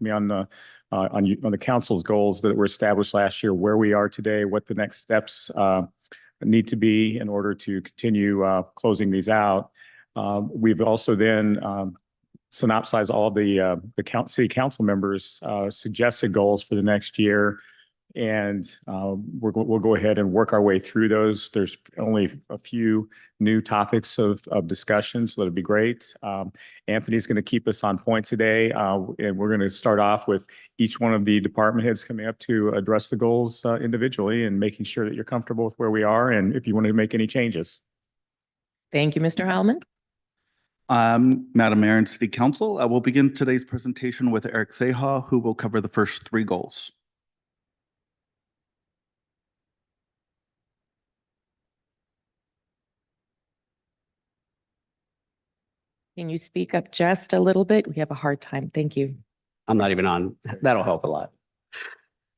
with me on the council's goals that were established last year, where we are today, what the next steps need to be in order to continue closing these out. We've also then synopsized all the city council members' suggested goals for the next year. And we'll go ahead and work our way through those. There's only a few new topics of discussion, so that'll be great. Anthony's going to keep us on point today, and we're going to start off with each one of the department heads coming up to address the goals individually and making sure that you're comfortable with where we are and if you want to make any changes. Thank you, Mr. Heilman. Madam Mayor and City Council, I will begin today's presentation with Eric Seha, who will cover the first 3 goals. Can you speak up just a little bit? We have a hard time. Thank you. I'm not even on. That'll help a lot.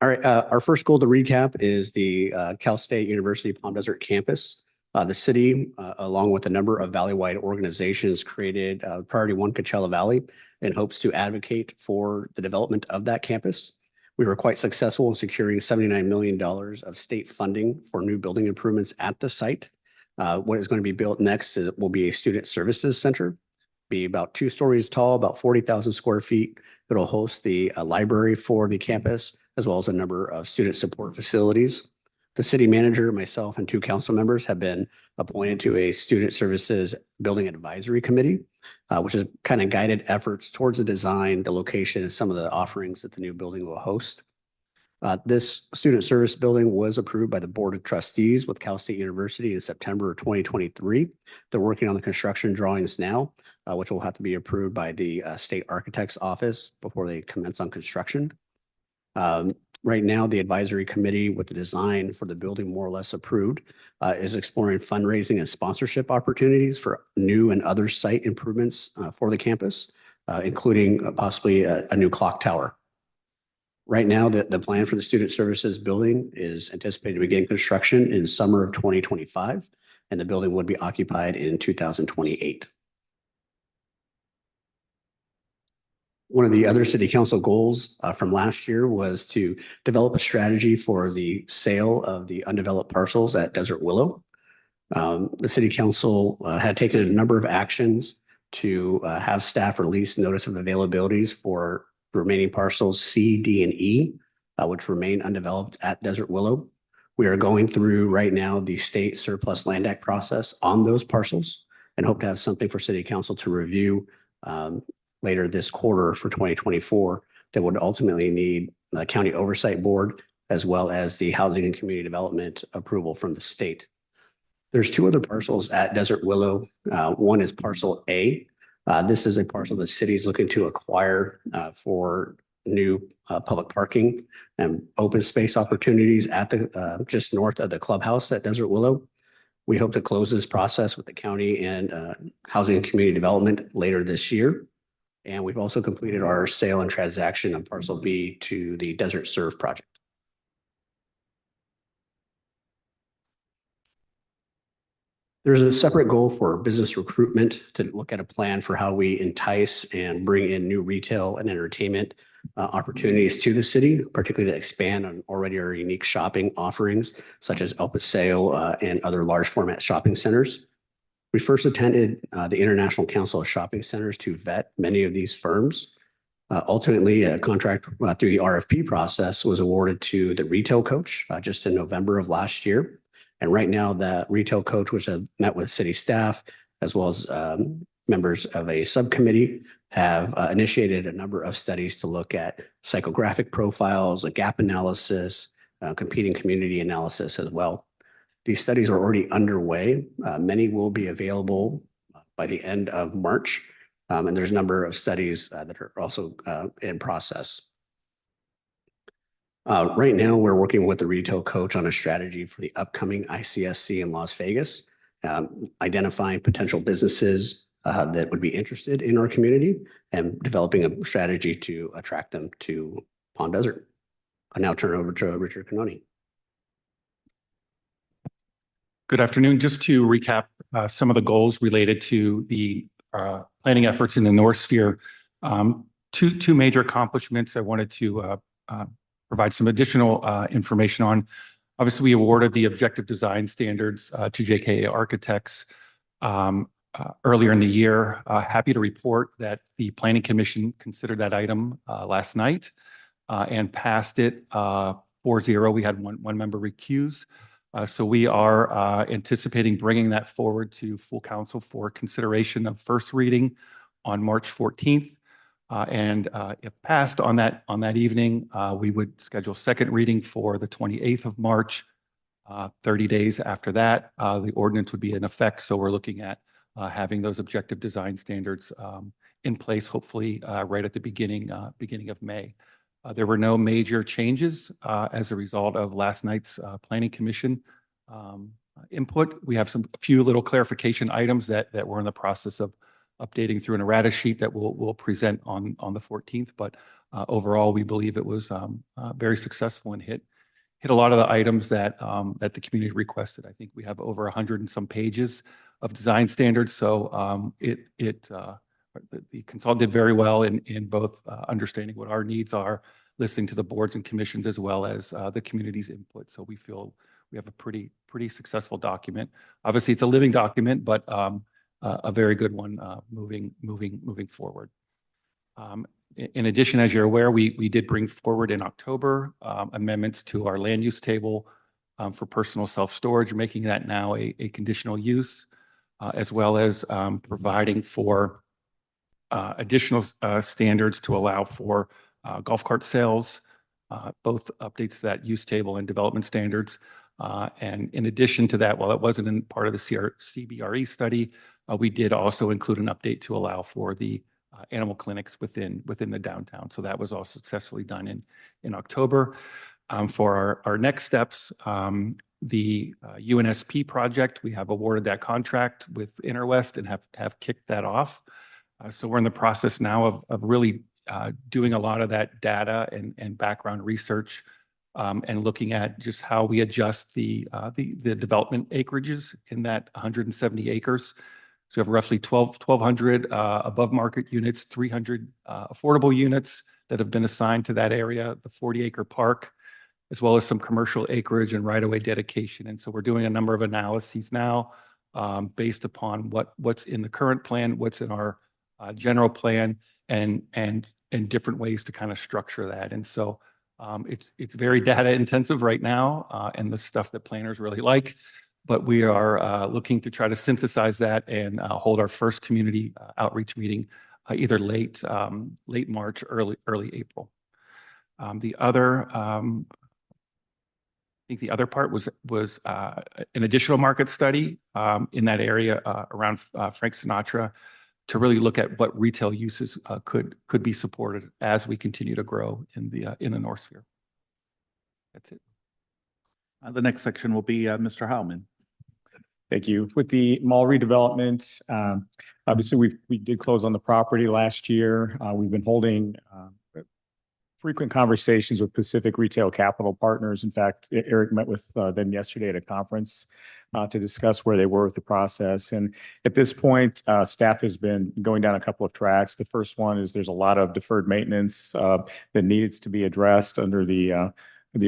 All right. Our first goal to recap is the Cal State University Palm Desert campus. The city, along with a number of valley-wide organizations, created Priority 1 Coachella Valley in hopes to advocate for the development of that campus. We were quite successful in securing $79 million of state funding for new building improvements at the site. What is going to be built next will be a student services center. Be about 2 stories tall, about 40,000 square feet. It'll host the library for the campus, as well as a number of student support facilities. The city manager, myself, and 2 council members have been appointed to a student services building advisory committee, which has kind of guided efforts towards the design, the location, and some of the offerings that the new building will host. This student service building was approved by the Board of Trustees with Cal State University in September of 2023. They're working on the construction drawings now, which will have to be approved by the State Architect's Office before they commence on construction. Right now, the advisory committee with the design for the building more or less approved is exploring fundraising and sponsorship opportunities for new and other site improvements for the campus, including possibly a new clock tower. Right now, the plan for the student services building is anticipated to begin construction in summer of 2025, and the building would be occupied in 2028. One of the other city council goals from last year was to develop a strategy for the sale of the undeveloped parcels at Desert Willow. The city council had taken a number of actions to have staff release notice of availabilities for the remaining parcels C, D, and E, which remain undeveloped at Desert Willow. We are going through right now the state surplus land act process on those parcels and hope to have something for city council to review later this quarter for 2024 that would ultimately need the county oversight board as well as the housing and community development approval from the state. There's 2 other parcels at Desert Willow. One is parcel A. This is a parcel the city is looking to acquire for new public parking and open space opportunities at the just north of the clubhouse at Desert Willow. We hope to close this process with the county and housing and community development later this year. And we've also completed our sale and transaction of parcel B to the Desert Serve project. There's a separate goal for business recruitment to look at a plan for how we entice and bring in new retail and entertainment opportunities to the city, particularly to expand on already our unique shopping offerings, such as El Paseo and other large format shopping centers. We first attended the International Council of Shopping Centers to vet many of these firms. Ultimately, a contract through the RFP process was awarded to the Retail Coach just in November of last year. And right now, the Retail Coach, which have met with city staff, as well as members of a subcommittee, have initiated a number of studies to look at psychographic profiles, a gap analysis, competing community analysis as well. These studies are already underway. Many will be available by the end of March. And there's a number of studies that are also in process. Right now, we're working with the Retail Coach on a strategy for the upcoming ICSC in Las Vegas, identifying potential businesses that would be interested in our community and developing a strategy to attract them to Palm Desert. I now turn it over to Richard Canoni. Good afternoon. Just to recap some of the goals related to the planning efforts in the North Sphere. two major accomplishments I wanted to provide some additional information on. Obviously, we awarded the objective design standards to JKA Architects earlier in the year. Happy to report that the Planning Commission considered that item last night and passed it 4-0. We had one member recuse. So we are anticipating bringing that forward to full council for consideration of first reading on March 14th. And if passed on that evening, we would schedule second reading for the 28th of March. 30 days after that, the ordinance would be in effect. So we're looking at having those objective design standards in place, hopefully right at the beginning of May. There were no major changes as a result of last night's Planning Commission input. We have a few little clarification items that we're in the process of updating through an errata sheet that we'll present on the 14th. But overall, we believe it was very successful and hit a lot of the items that the community requested. I think we have over 100 and some pages of design standards. So the consultant did very well in both understanding what our needs are, listening to the boards and commissions, as well as the community's input. So we feel we have a pretty successful document. Obviously, it's a living document, but a very good one moving forward. In addition, as you're aware, we did bring forward in October amendments to our land use table for personal self-storage, making that now a conditional use, as well as providing for additional standards to allow for golf cart sales, both updates to that use table and development standards. And in addition to that, while it wasn't in part of the CBRE study, we did also include an update to allow for the animal clinics within the downtown. So that was all successfully done in October. For our next steps, the UNSP project, we have awarded that contract with Interwest and have kicked that off. So we're in the process now of really doing a lot of that data and background research and looking at just how we adjust the development acreages in that 170 acres. So we have roughly 1,200 above market units, 300 affordable units that have been assigned to that area, the 40-acre park, as well as some commercial acreage and right-of-way dedication. And so we're doing a number of analyses now based upon what's in the current plan, what's in our general plan, and different ways to kind of structure that. And so it's very data intensive right now, and the stuff that planners really like. But we are looking to try to synthesize that and hold our first community outreach meeting either late March, early April. I think the other part was an additional market study in that area around Frank Sinatra to really look at what retail uses could be supported as we continue to grow in the North Sphere. That's it. The next section will be Mr. Heilman. Thank you. With the mall redevelopment, obviously we did close on the property last year. We've been holding frequent conversations with Pacific Retail Capital Partners. In fact, Eric met with them yesterday at a conference to discuss where they were with the process. And at this point, staff has been going down a couple of tracks. The first one is there's a lot of deferred maintenance that needs to be addressed under the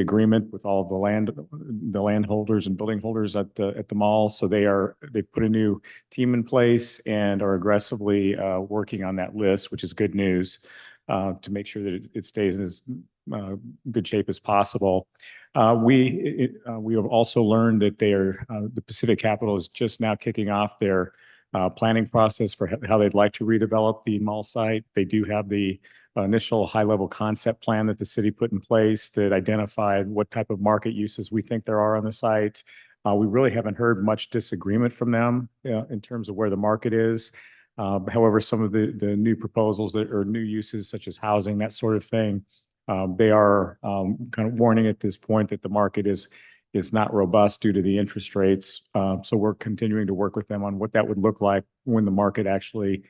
agreement with all of the landholders and building holders at the mall. So they've put a new team in place and are aggressively working on that list, which is good news, to make sure that it stays in as good shape as possible. We have also learned that the Pacific Capital is just now kicking off their planning process for how they'd like to redevelop the mall site. They do have the initial high-level concept plan that the city put in place that identified what type of market uses we think there are on the site. We really haven't heard much disagreement from them in terms of where the market is. However, some of the new proposals that are new uses such as housing, that sort of thing, they are kind of warning at this point that the market is not robust due to the interest rates. So we're continuing to work with them on what that would look like when the market actually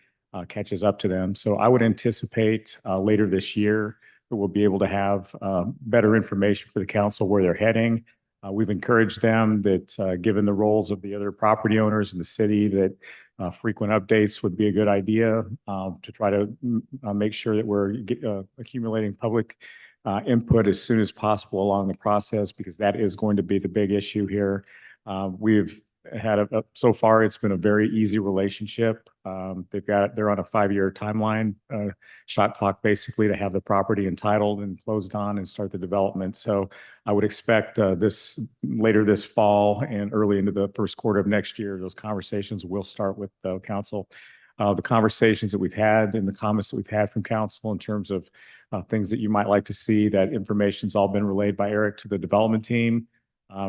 catches up to them. So I would anticipate later this year that we'll be able to have better information for the council where they're heading. We've encouraged them that, given the roles of the other property owners in the city, that frequent updates would be a good idea to try to make sure that we're accumulating public input as soon as possible along the process, because that is going to be the big issue here. We've had so far, it's been a very easy relationship. They're on a 5-year timeline, shot clock basically, to have the property entitled and closed on and start the development. So I would expect later this fall and early into the first quarter of next year, those conversations will start with the council. The conversations that we've had and the comments that we've had from council in terms of things that you might like to see, that information's all been relayed by Eric to the development team.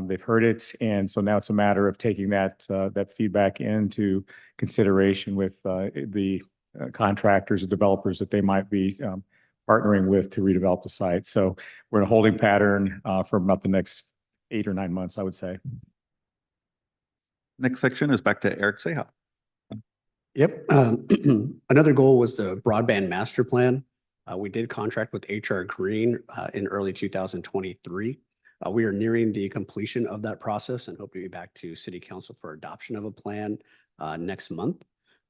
They've heard it, and so now it's a matter of taking that feedback into consideration with the contractors and developers that they might be partnering with to redevelop the site. So we're in a holding pattern for about the next 8 or 9 months, I would say. Next section is back to Eric Seha. Yep. Another goal was the broadband master plan. We did contract with HR Green in early 2023. We are nearing the completion of that process and hope to be back to City Council for adoption of a plan next month.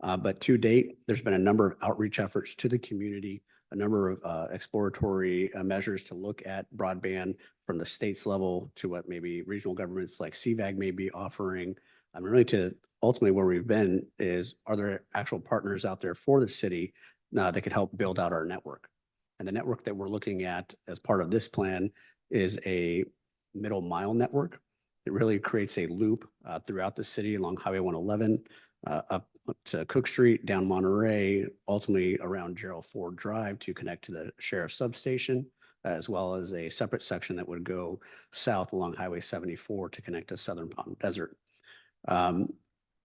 But to date, there's been a number of outreach efforts to the community, a number of exploratory measures to look at broadband from the state's level to what maybe regional governments like CVAG may be offering. And really to ultimately where we've been is, are there actual partners out there for the city that could help build out our network? And the network that we're looking at as part of this plan is a middle mile network. It really creates a loop throughout the city along Highway 111, up to Cook Street, down Monterey, ultimately around Gerald Ford Drive to connect to the sheriff's substation, as well as a separate section that would go south along Highway 74 to connect to Southern Palm Desert.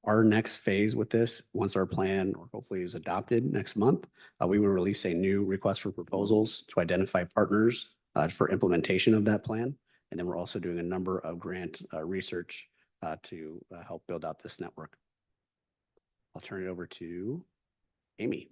Our next phase with this, once our plan hopefully is adopted next month, we will release a new request for proposals to identify partners for implementation of that plan. And then we're also doing a number of grant research to help build out this network. I'll turn it over to Amy.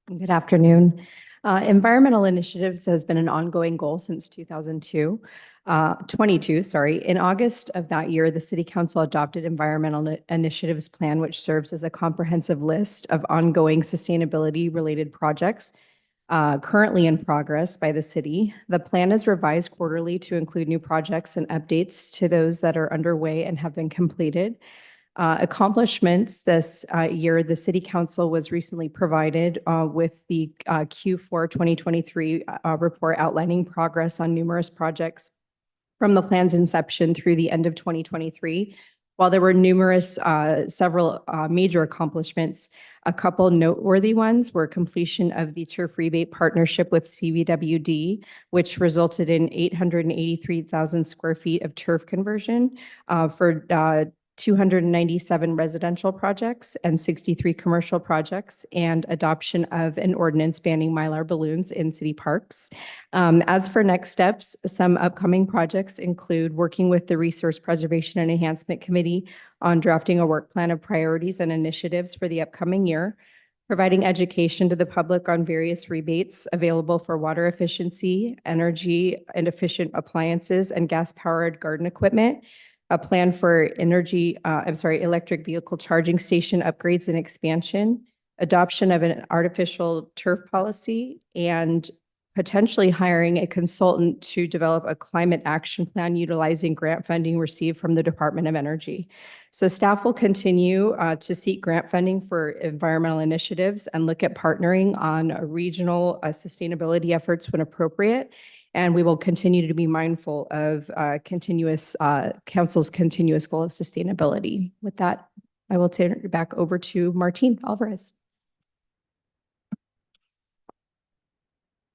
Good afternoon. Environmental initiatives has been an ongoing goal since 2022, sorry. In August of that year, the City Council adopted Environmental Initiatives Plan, which serves as a comprehensive list of ongoing sustainability-related projects currently in progress by the city. The plan is revised quarterly to include new projects and updates to those that are underway and have been completed. Accomplishments this year, the City Council was recently provided with the Q4 2023 report outlining progress on numerous projects from the plan's inception through the end of 2023. While there were several major accomplishments, a couple noteworthy ones were completion of the turf rebate partnership with CVWD, which resulted in 883,000 square feet of turf conversion for 297 residential projects and 63 commercial projects, and adoption of an ordinance banning Mylar balloons in city parks. As for next steps, some upcoming projects include working with the Resource Preservation and Enhancement Committee on drafting a work plan of priorities and initiatives for the upcoming year, providing education to the public on various rebates available for water efficiency, energy and efficient appliances, and gas-powered garden equipment, a plan for electric vehicle charging station upgrades and expansion, adoption of an artificial turf policy, and potentially hiring a consultant to develop a climate action plan utilizing grant funding received from the Department of Energy. So staff will continue to seek grant funding for environmental initiatives and look at partnering on regional sustainability efforts when appropriate. And we will continue to be mindful of council's continuous goal of sustainability. With that, I will turn it back over to Martin Alvarez.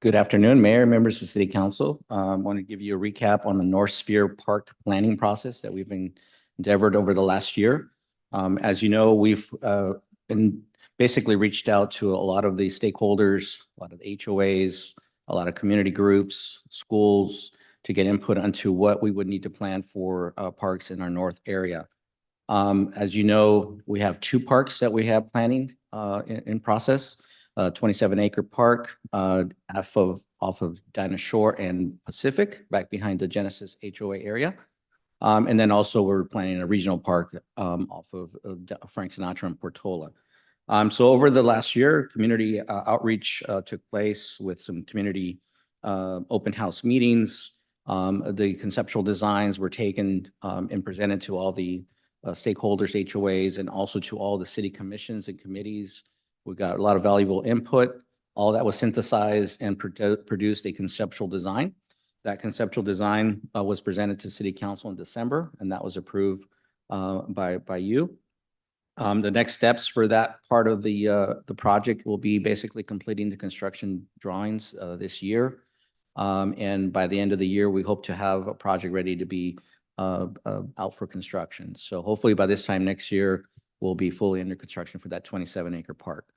Good afternoon, Mayor, members of the City Council. I want to give you a recap on the North Sphere Park planning process that we've endeavored over the last year. As you know, we've basically reached out to a lot of the stakeholders, a lot of HOAs, a lot of community groups, schools, to get input onto what we would need to plan for parks in our north area. As you know, we have 2 parks that we have planning in process. 27-acre park off of Dinah Shore and Pacific, back behind the Genesis HOA area. And then also we're planning a regional park off of Frank Sinatra and Portola. So over the last year, community outreach took place with some community open house meetings. The conceptual designs were taken and presented to all the stakeholders, HOAs, and also to all the city commissions and committees. We got a lot of valuable input. All that was synthesized and produced a conceptual design. That conceptual design was presented to City Council in December, and that was approved by you. The next steps for that part of the project will be basically completing the construction drawings this year. And by the end of the year, we hope to have a project ready to be out for construction. So hopefully by this time next year, we'll be fully under construction for that 27-acre park.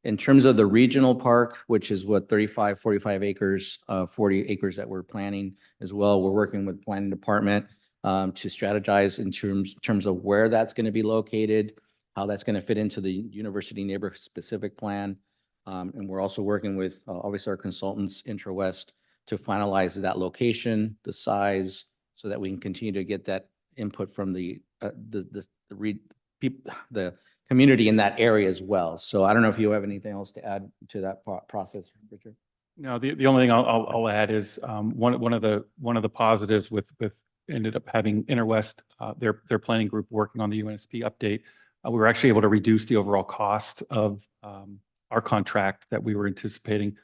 In terms of the regional park, which is what 35, 45 acres, 40 acres that we're planning as well, we're working with planning department to strategize in terms of where that's going to be located, how that's going to fit into the university neighborhood specific plan. And we're also working with obviously our consultants, IntraWest, to finalize that location, the size, so that we can continue to get that input from the community in that area as well. So I don't know if you have anything else to add to that process, Richard. No, the only thing I'll add is one of the positives with ended up having InterWest, their planning group working on the UNSP update. We were actually able to reduce the overall cost of our contract that we were anticipating.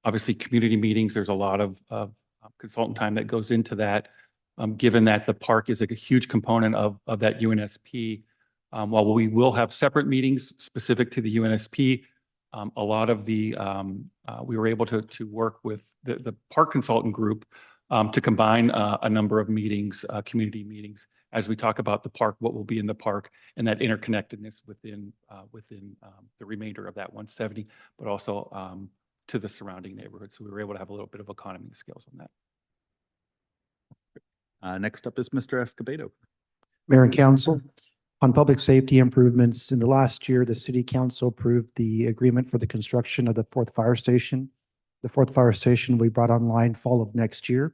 Obviously, community meetings, there's a lot of consultant time that goes into that. Given that the park is a huge component of that UNSP, while we will have separate meetings specific to the UNSP, a lot of the, we were able to work with the park consultant group to combine a number of meetings, community meetings, as we talk about the park, what will be in the park, and that interconnectedness within the remainder of that 170, but also to the surrounding neighborhood. So we were able to have a little bit of economy of scales on that. Next up is Mr. Escobedo. Mayor and Council, on public safety improvements, in the last year, the City Council approved the agreement for the construction of the fourth fire station. The fourth fire station will be brought online fall of next year.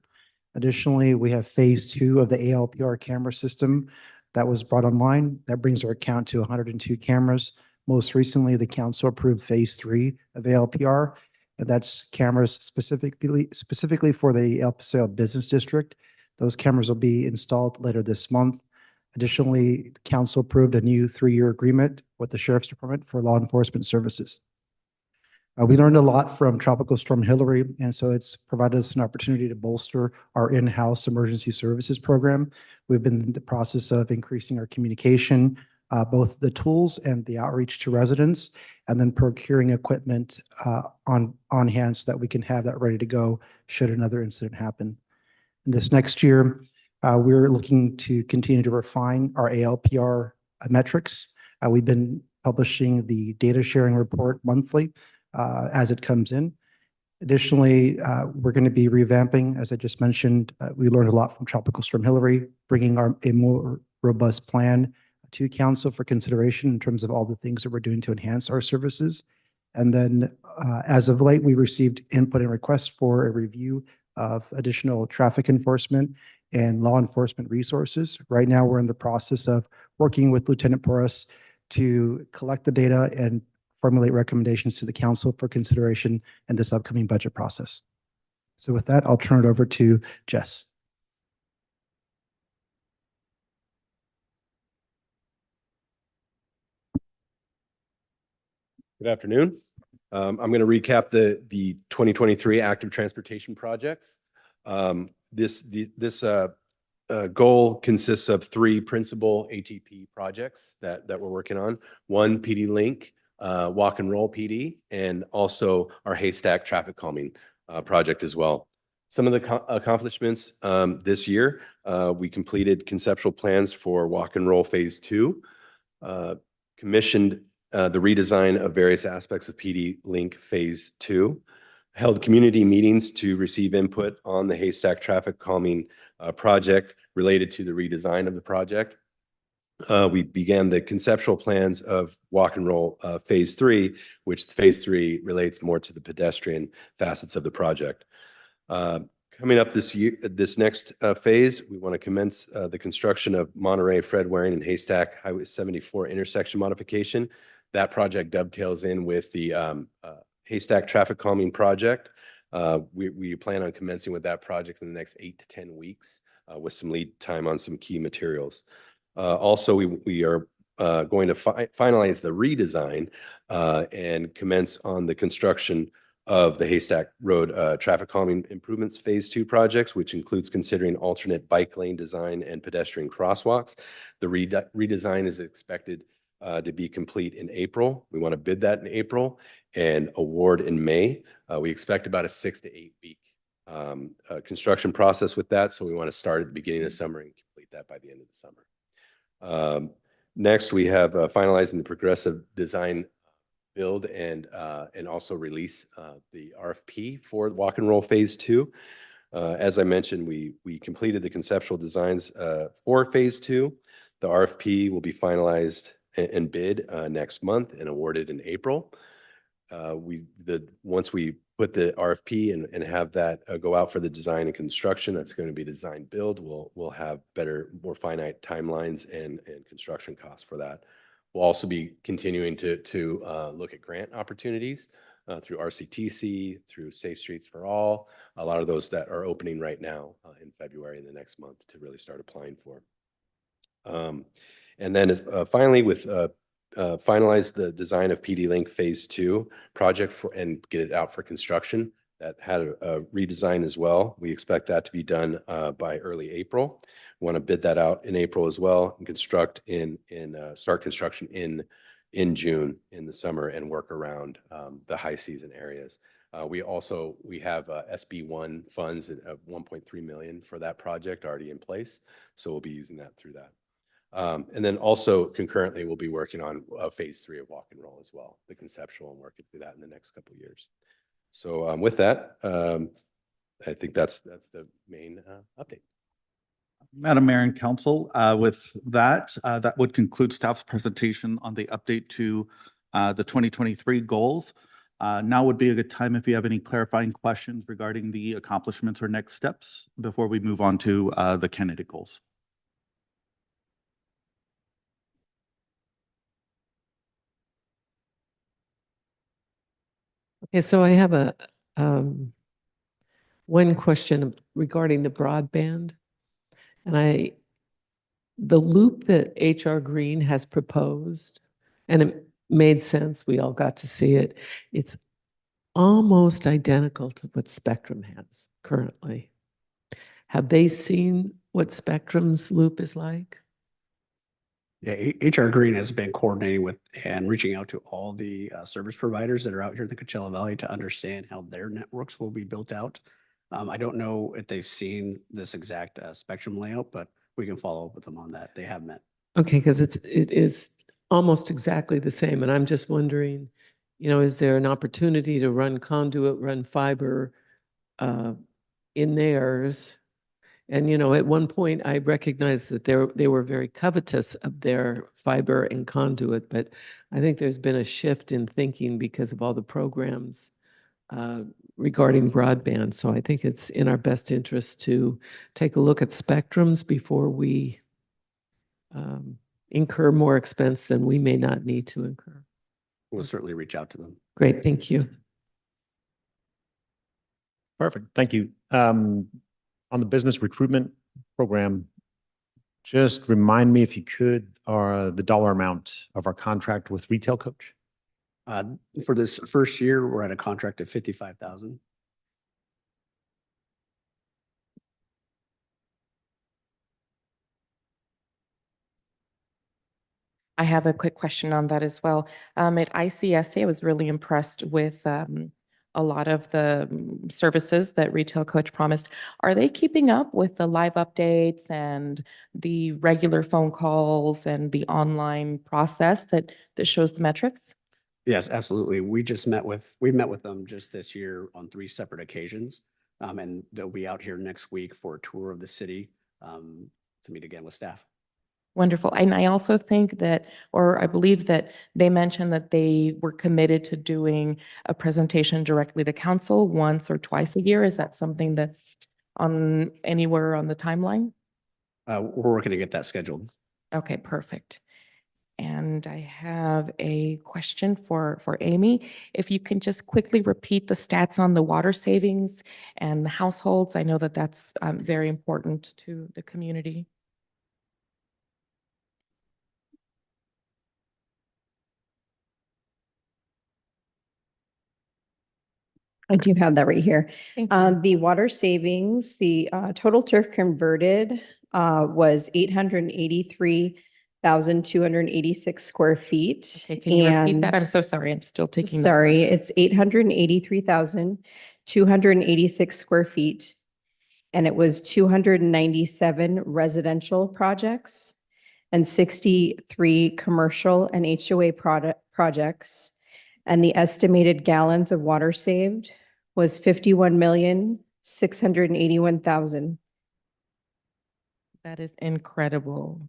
Additionally, we have phase 2 of the ALPR camera system that was brought online. That brings our count to 102 cameras. Most recently, the council approved phase 3 of ALPR, and that's cameras specifically for the El Paseo Business District. Those cameras will be installed later this month. Additionally, the council approved a new 3-year agreement with the Sheriff's Department for law enforcement services. We learned a lot from Tropical Storm Hilary, and so it's provided us an opportunity to bolster our in-house emergency services program. We've been in the process of increasing our communication, both the tools and the outreach to residents, and then procuring equipment on hand so that we can have that ready to go should another incident happen. This next year, we're looking to continue to refine our ALPR metrics. We've been publishing the data sharing report monthly as it comes in. Additionally, we're going to be revamping, as I just mentioned, we learned a lot from Tropical Storm Hilary, bringing a more robust plan to council for consideration in terms of all the things that we're doing to enhance our services. And then as of late, we received input and requests for a review of additional traffic enforcement and law enforcement resources. Right now, we're in the process of working with Lieutenant Porras to collect the data and formulate recommendations to the council for consideration in this upcoming budget process. So with that, I'll turn it over to Jess. Good afternoon. I'm going to recap the 2023 active transportation projects. This goal consists of 3 principal ATP projects that we're working on. 1, PD Link, Walk and Roll PD, and also our Haystack traffic calming project as well. Some of the accomplishments this year, we completed conceptual plans for Walk and Roll phase 2, commissioned the redesign of various aspects of PD Link phase 2, held community meetings to receive input on the Haystack traffic calming project related to the redesign of the project, we began the conceptual plans of Walk and Roll Phase 3, which Phase 3 relates more to the pedestrian facets of the project. Coming up this year, this next phase, we want to commence the construction of Monterey, Fred Waring, and Haystack Highway 74 intersection modification. That project dovetails in with the Haystack traffic calming project. We plan on commencing with that project in the next 8 to 10 weeks with some lead time on some key materials. Also, we are going to finalize the redesign and commence on the construction of the Haystack Road traffic calming improvements Phase 2 projects, which includes considering alternate bike lane design and pedestrian crosswalks. The redesign is expected to be complete in April. We want to bid that in April and award in May. We expect about a 6 to 8 week construction process with that. So we want to start at the beginning of summer and complete that by the end of the summer. Next, we have finalizing the progressive design build and also release the RFP for Walk and Roll Phase 2. As I mentioned, we completed the conceptual designs for Phase 2. The RFP will be finalized and bid next month and awarded in April. Once we put the RFP and have that go out for the design and construction, that's going to be design build. We'll have better, more finite timelines and construction costs for that. We'll also be continuing to look at grant opportunities through RCTC, through Safe Streets for All, a lot of those that are opening right now in February in the next month to really start applying for. And then finally, with finalize the design of PD Link Phase 2 project and get it out for construction. That had a redesign as well. We expect that to be done by early April. We want to bid that out in April as well and start construction in June in the summer and work around the high season areas. We have SB1 funds of 1.3 million for that project already in place. So we'll be using that through that. And then also concurrently, we'll be working on Phase 3 of Walk and Roll as well, the conceptual, and working through that in the next couple of years. So with that, I think that's the main update. Madam Mayor and Council, with that, that would conclude staff's presentation on the update to the 2023 goals. Now would be a good time if you have any clarifying questions regarding the accomplishments or next steps before we move on to the candidate goals. Okay, so I have a one question regarding the broadband. And the loop that HR Green has proposed, and it made sense, we all got to see it, it's almost identical to what Spectrum has currently. Have they seen what Spectrum's loop is like? Yeah, HR Green has been coordinating with and reaching out to all the service providers that are out here in the Coachella Valley to understand how their networks will be built out. I don't know if they've seen this exact Spectrum layout, but we can follow up with them on that. They have met. Okay, because it is almost exactly the same. And I'm just wondering, is there an opportunity to run conduit, run fiber in theirs? And, at one point I recognized that they were very covetous of their fiber and conduit, but I think there's been a shift in thinking because of all the programs regarding broadband. So I think it's in our best interest to take a look at Spectrums before we incur more expense than we may not need to incur. We'll certainly reach out to them. Great, thank you. Perfect, thank you. On the business recruitment program, just remind me if you could, the dollar amount of our contract with Retail Coach. For this first year, we're at a contract of $55,000. I have a quick question on that as well. At ICSA, I was really impressed with a lot of the services that Retail Coach promised. Are they keeping up with the live updates and the regular phone calls and the online process that shows the metrics? Yes, absolutely. we met with them just this year on 3 separate occasions. And they'll be out here next week for a tour of the city to meet again with staff. Wonderful. And I also think that, or I believe that they mentioned that they were committed to doing a presentation directly to council once or twice a year. Is that something that's on anywhere on the timeline? We're working to get that scheduled. Okay, perfect. And I have a question for Amy. If you can just quickly repeat the stats on the water savings and the households. I know that that's very important to the community. I do have that right here. Thank you. The water savings, the total turf converted was 883,286 square feet. Okay, can you repeat that? And- I'm so sorry. I'm still taking. Sorry, it's 883,286 square feet. And it was 297 residential projects and 63 commercial and HOA projects. And the estimated gallons of water saved was 51,681,000. That is incredible.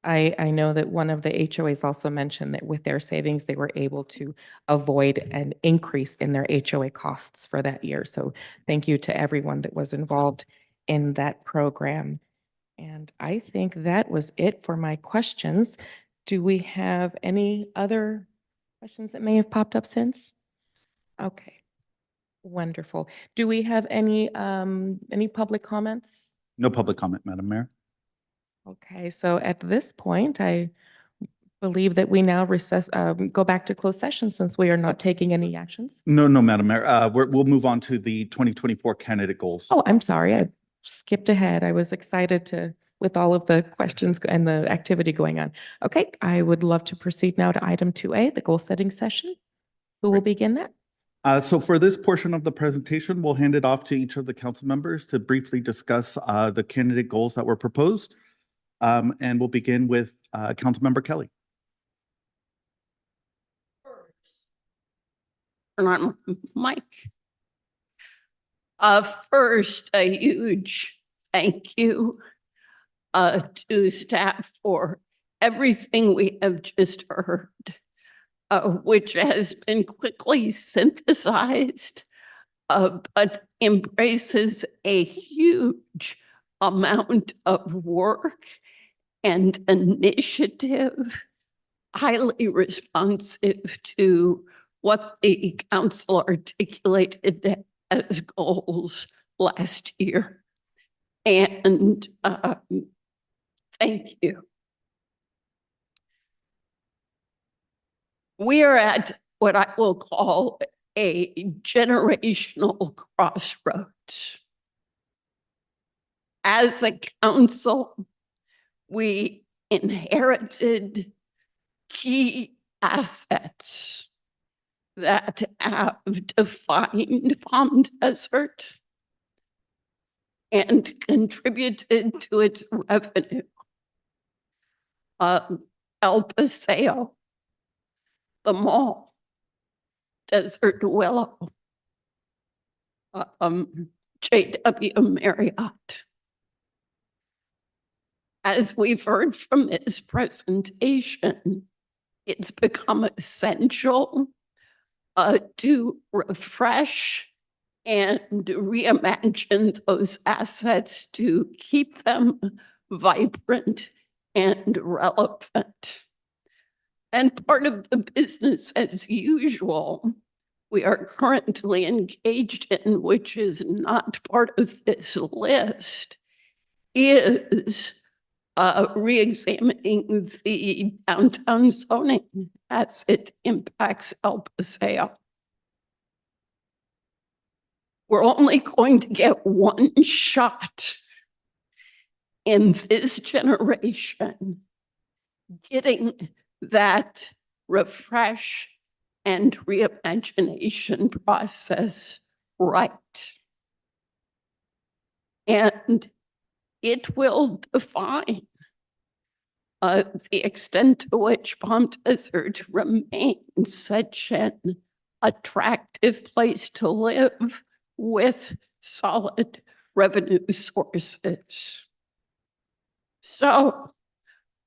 I know that one of the HOAs also mentioned that with their savings, they were able to avoid an increase in their HOA costs for that year. So thank you to everyone that was involved in that program. And I think that was it for my questions. Do we have any other questions that may have popped up since? Okay, wonderful. Do we have any public comments? No public comment, Madam Mayor. Okay, so at this point, I believe that we now go back to closed session since we are not taking any actions. No, Madam Mayor. We'll move on to the 2024 candidate goals. Oh, I'm sorry, I skipped ahead. I was excited with all of the questions and the activity going on. Okay, I would love to proceed now to item 2A, the goal setting session. Who will begin that? So for this portion of the presentation, we'll hand it off to each of the council members to briefly discuss the candidate goals that were proposed. And we'll begin with Councilmember Kelly. Turn on mic. First, a huge thank you to staff for everything we have just heard, which has been quickly synthesized, but embraces a huge amount of work and initiative, highly responsive to what the council articulated as goals last year. And thank you. We are at what I will call a generational crossroads. As a council, we inherited key assets that have defined Palm Desert and contributed to its revenue. El Paseo, the mall, Desert Willow, JW Marriott. As we've heard from this presentation, it's become essential to refresh and reimagine those assets to keep them vibrant and relevant. And part of the business as usual we are currently engaged in, which is not part of this list, is re-examining the downtown zoning as it impacts El Paseo. We're only going to get one shot in this generation getting that refresh and reimagination process right. And it will define the extent to which Palm Desert remains such an attractive place to live with solid revenue sources. So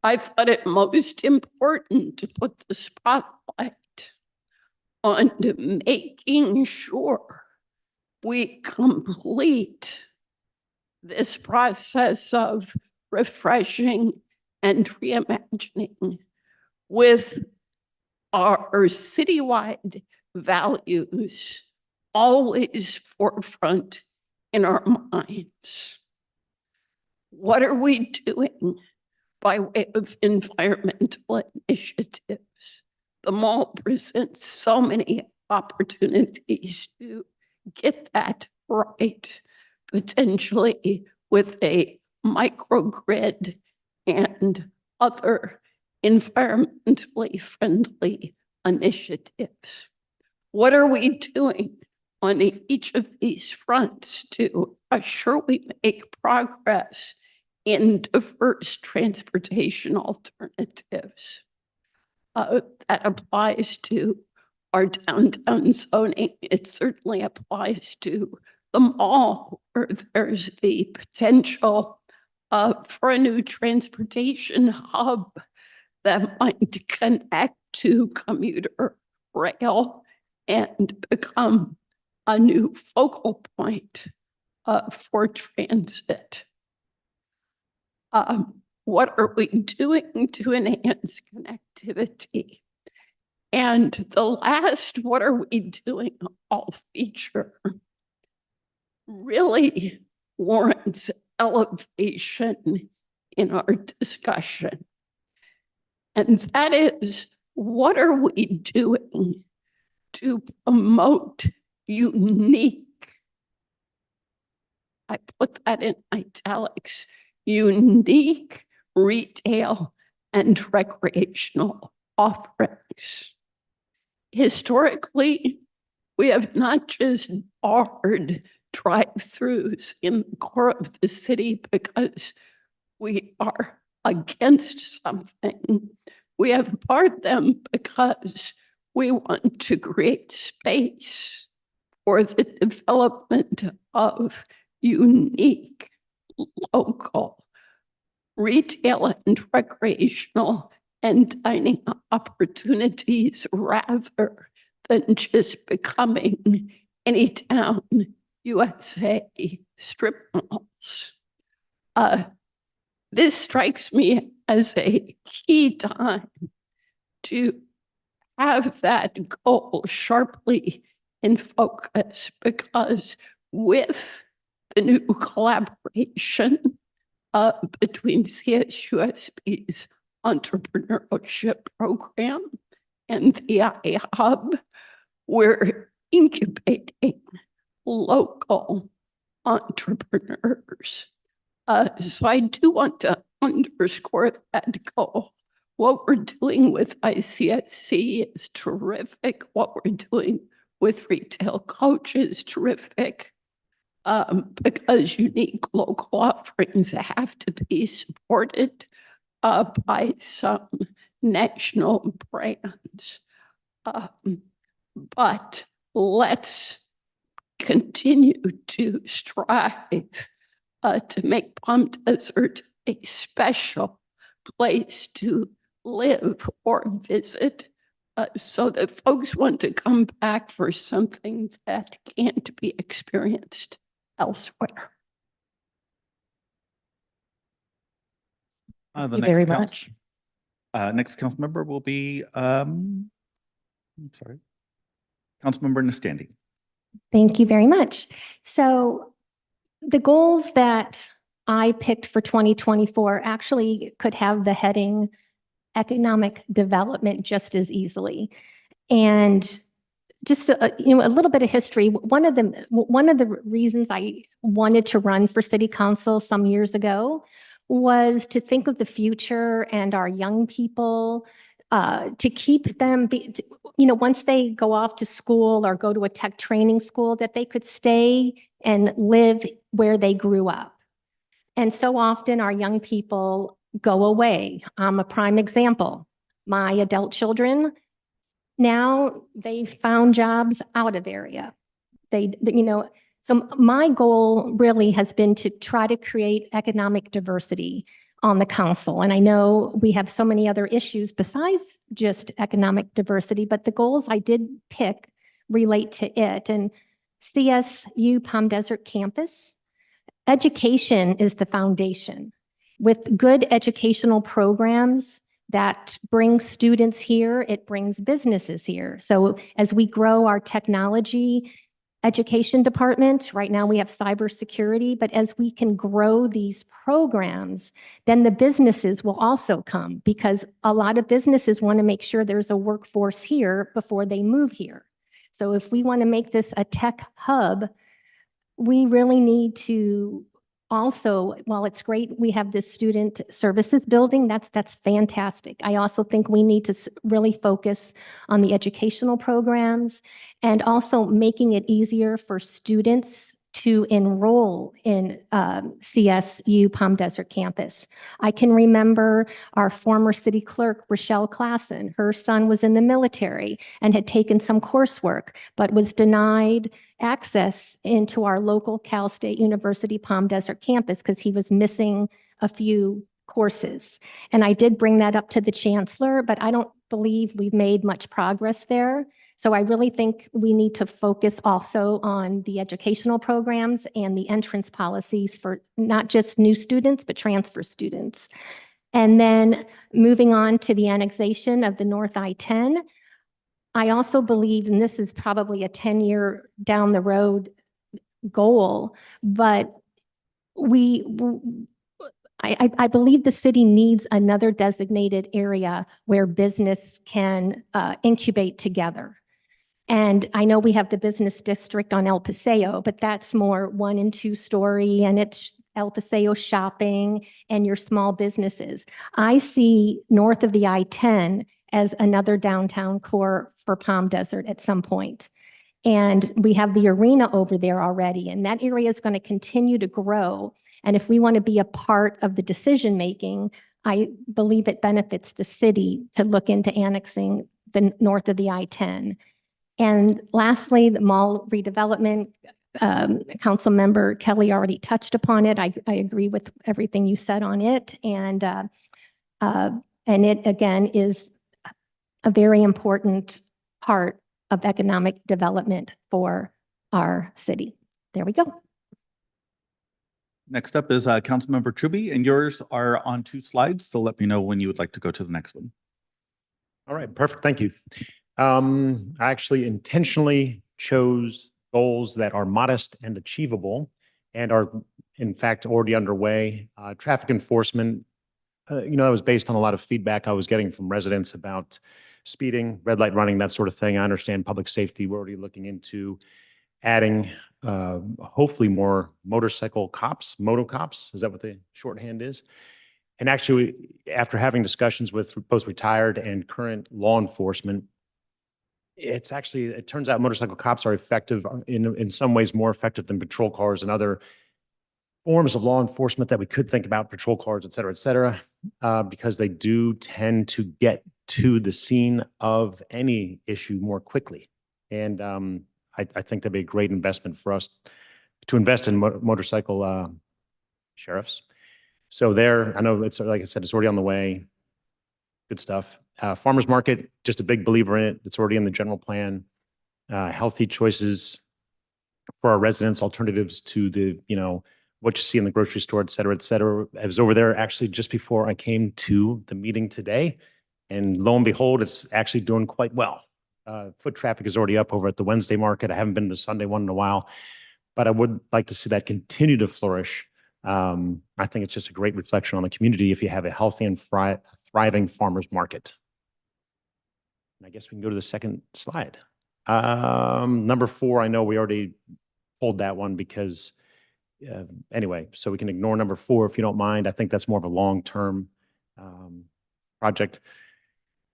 I thought it most important to put the spotlight on making sure we complete this process of refreshing and reimagining with our citywide values always forefront in our minds. What are we doing by way of environmental initiatives? The mall presents so many opportunities to get that right, potentially with a microgrid and other environmentally friendly initiatives. What are we doing on each of these fronts to assure we make progress in diverse transportation alternatives? That applies to our downtown zoning. It certainly applies to the mall, where there's the potential for a new transportation hub that might connect to commuter rail and become a new focal point for transit. What are we doing to enhance connectivity? And the last, what are we doing, all feature really warrants elevation in our discussion. And that is, what are we doing to promote unique, I put that in italics, unique retail and recreational offerings? Historically, we have not just barred drive-throughs in the core of the city because we are against something. We have barred them because we want to create space for the development of unique local retail and recreational and dining opportunities rather than just becoming any town USA strip malls. This strikes me as a key time to have that goal sharply in focus, because with the new collaboration between CSUSB's entrepreneurship program and the iHub, we're incubating local entrepreneurs. So I do want to underscore that goal. What we're doing with ICSC is terrific. What we're doing with Retail Coach is terrific, because unique local offerings have to be supported by some national brands. But let's continue to strive to make Palm Desert a special place to live or visit, so that folks want to come back for something that can't be experienced elsewhere. Thank you very much. Next council member will be, I'm sorry, Councilmember Nastandi. Thank you very much. So the goals that I picked for 2024 actually could have the heading economic development just as easily. And just a little bit of history. One of the reasons I wanted to run for city council some years ago was to think of the future and our young people, to keep them, once they go off to school or go to a tech training school, that they could stay and live where they grew up. And so often our young people go away. I'm a prime example. My adult children, now they found jobs out of area. So my goal really has been to try to create economic diversity on the council. And I know we have so many other issues besides just economic diversity, but the goals I did pick relate to it. And CSU Palm Desert Campus, education is the foundation. With good educational programs that bring students here, it brings businesses here. So as we grow our technology education department, right now we have cybersecurity, but as we can grow these programs, then the businesses will also come, because a lot of businesses want to make sure there's a workforce here before they move here. So if we want to make this a tech hub, we really need to also, while it's great, we have this student services building, that's fantastic. I also think we need to really focus on the educational programs and also making it easier for students to enroll in CSU Palm Desert Campus. I can remember our former city clerk, Rochelle Klassen. Her son was in the military and had taken some coursework, but was denied access into our local Cal State University Palm Desert campus because he was missing a few courses. And I did bring that up to the chancellor, but I don't believe we've made much progress there. So I really think we need to focus also on the educational programs and the entrance policies for not just new students, but transfer students. And then moving on to the annexation of the North I-10, I also believe, and this is probably a 10-year down the road goal, but I believe the city needs another designated area where business can incubate together. And I know we have the business district on El Paseo, but that's more 1 and 2 story, and it's El Paseo shopping and your small businesses. I see north of the I-10 as another downtown core for Palm Desert at some point. And we have the arena over there already, and that area is going to continue to grow. And if we want to be a part of the decision-making, I believe it benefits the city to look into annexing the north of the I-10. And lastly, the mall redevelopment, Councilmember Kelly already touched upon it. I agree with everything you said on it. And it, again, is a very important part of economic development for our city. There we go. Next up is Councilmember Truby, and yours are on 2 slides. So let me know when you would like to go to the next one. All right, perfect. Thank you. I actually intentionally chose goals that are modest and achievable and are, in fact, already underway. Traffic enforcement, that was based on a lot of feedback I was getting from residents about speeding, red light running, that sort of thing. I understand public safety. We're already looking into adding hopefully more motorcycle cops, moto cops. Is that what the shorthand is? And actually, after having discussions with both retired and current law enforcement, it turns out motorcycle cops are effective in some ways, more effective than patrol cars and other forms of law enforcement that we could think about, patrol cars, et cetera, because they do tend to get to the scene of any issue more quickly. And I think that'd be a great investment for us to invest in motorcycle sheriffs. So I know it's, like I said, it's already on the way. Good stuff. Farmers market, just a big believer in it. It's already in the general plan. Healthy choices for our residents, alternatives to the, what you see in the grocery store, et cetera, et cetera. I was over there actually just before I came to the meeting today, and lo and behold, it's actually doing quite well. Foot traffic is already up over at the Wednesday market. I haven't been to the Sunday one in a while, but I would like to see that continue to flourish. I think it's just a great reflection on the community if you have a healthy and thriving farmers market. And I guess we can go to the second slide. Number 4, I know we already pulled that one because anyway, so we can ignore number 4 if you don't mind. I think that's more of a long-term project.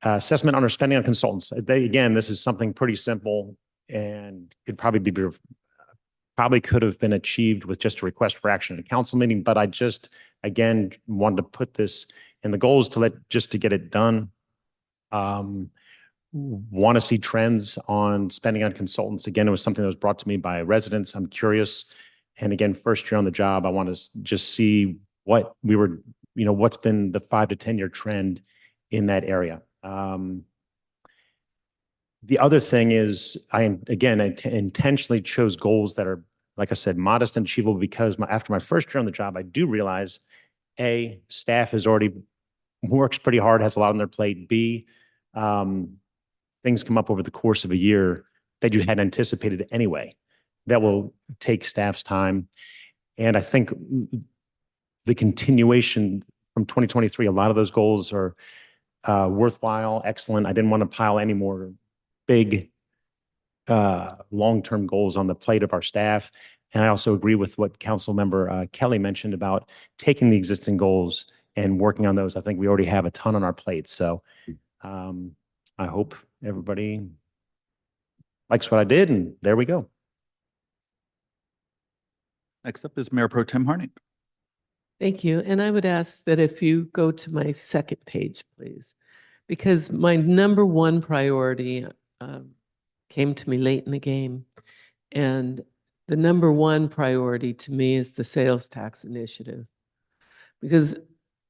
Assessment on our spending on consultants. Again, this is something pretty simple and could probably could have been achieved with just a request for action at a council meeting, but I just, again, wanted to put this in the goals to get it done. Want to see trends on spending on consultants. Again, it was something that was brought to me by residents. I'm curious. And again, first year on the job, I want to just see what we were what's been the 5 to 10 year trend in that area. The other thing is I intentionally chose goals that are, like I said, modest and achievable because after my first year on the job, I do realize staff has already works pretty hard, has a lot on their plate. B, things come up over the course of a year that you hadn't anticipated anyway. That will take staff's time. And I think the continuation from 2023, a lot of those goals are worthwhile, excellent. I didn't want to pile any more big long-term goals on the plate of our staff. And I also agree with what Councilmember Kelly mentioned about taking the existing goals and working on those. I think we already have a ton on our plate. So I hope everybody likes what I did, and there we go. Next up is Mayor Pro Tem Harnik. Thank you. And I would ask that if you go to my second page, please, because my number one priority came to me late in the game. And the number one priority to me is the sales tax initiative. Because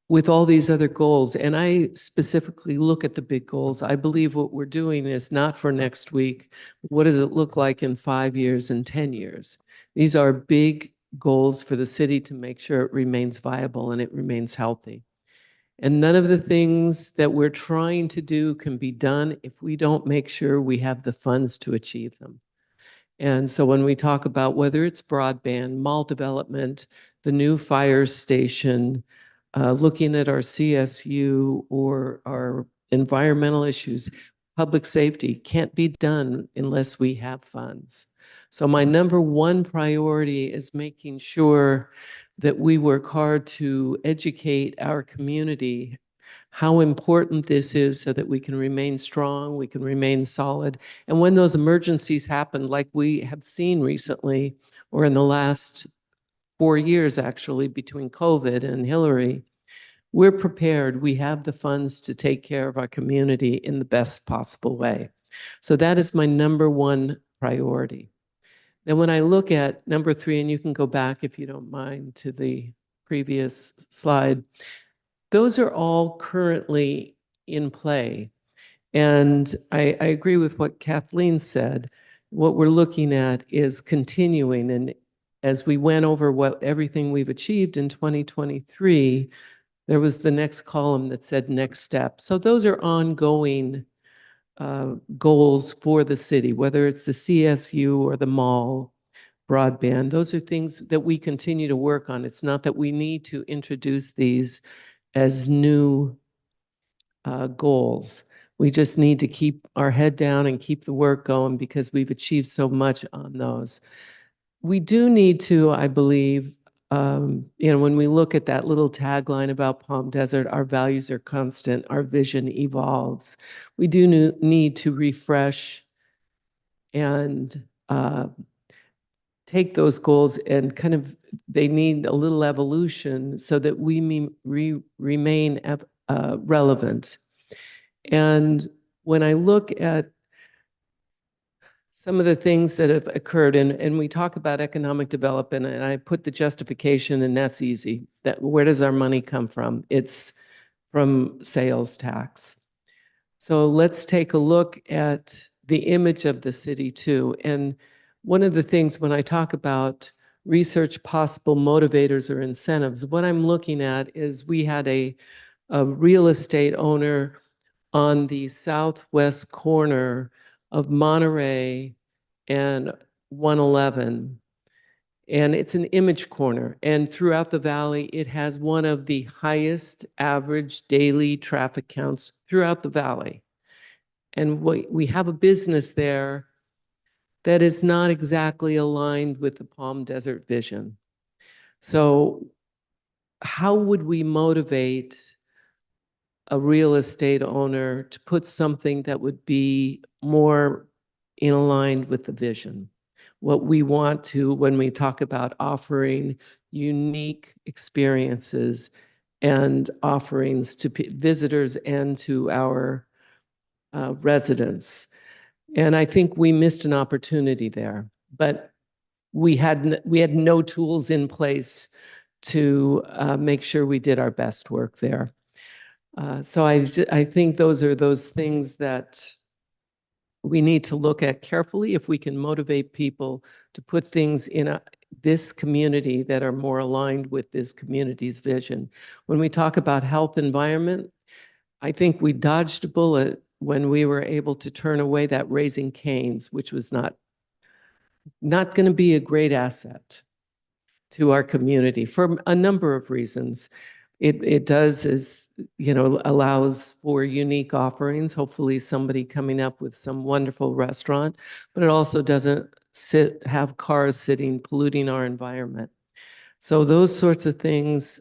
with all these other goals, and I specifically look at the big goals, I believe what we're doing is not for next week. What does it look like in 5 years and 10 years? These are big goals for the city to make sure it remains viable and it remains healthy. And none of the things that we're trying to do can be done if we don't make sure we have the funds to achieve them. And so when we talk about whether it's broadband, mall development, the new fire station, looking at our CSU or our environmental issues, public safety can't be done unless we have funds. So my number one priority is making sure that we work hard to educate our community how important this is so that we can remain strong, we can remain solid. And when those emergencies happen, like we have seen recently, or in the last 4 years actually, between COVID and Hillary, we're prepared. We have the funds to take care of our community in the best possible way. So that is my number one priority. Then when I look at number 3, and you can go back if you don't mind to the previous slide, those are all currently in play. And I agree with what Kathleen said. What we're looking at is continuing. And as we went over everything we've achieved in 2023, there was the next column that said next step. So those are ongoing goals for the city, whether it's the CSU or the mall, broadband. Those are things that we continue to work on. It's not that we need to introduce these as new goals. We just need to keep our head down and keep the work going because we've achieved so much on those. We do need to, I believe, when we look at that little tagline about Palm Desert, our values are constant, our vision evolves. We do need to refresh and take those goals and they need a little evolution so that we remain relevant. And when I look at some of the things that have occurred, and we talk about economic development, and I put the justification, and that's easy. Where does our money come from? It's from sales tax. So let's take a look at the image of the city too. And one of the things when I talk about research possible motivators or incentives, what I'm looking at is we had a real estate owner on the southwest corner of Monterey and 111. And it's an image corner. And throughout the valley, it has one of the highest average daily traffic counts throughout the valley. And we have a business there that is not exactly aligned with the Palm Desert vision. So how would we motivate a real estate owner to put something that would be more in aligned with the vision? What we want to, when we talk about offering unique experiences and offerings to visitors and to our residents. And I think we missed an opportunity there, but we had no tools in place to make sure we did our best work there. So I think those are those things that we need to look at carefully if we can motivate people to put things in this community that are more aligned with this community's vision. When we talk about health environment, I think we dodged a bullet when we were able to turn away that Raising Cane's, which was not going to be a great asset to our community for a number of reasons. It does allows for unique offerings, hopefully somebody coming up with some wonderful restaurant, but it also doesn't have cars sitting polluting our environment. So those sorts of things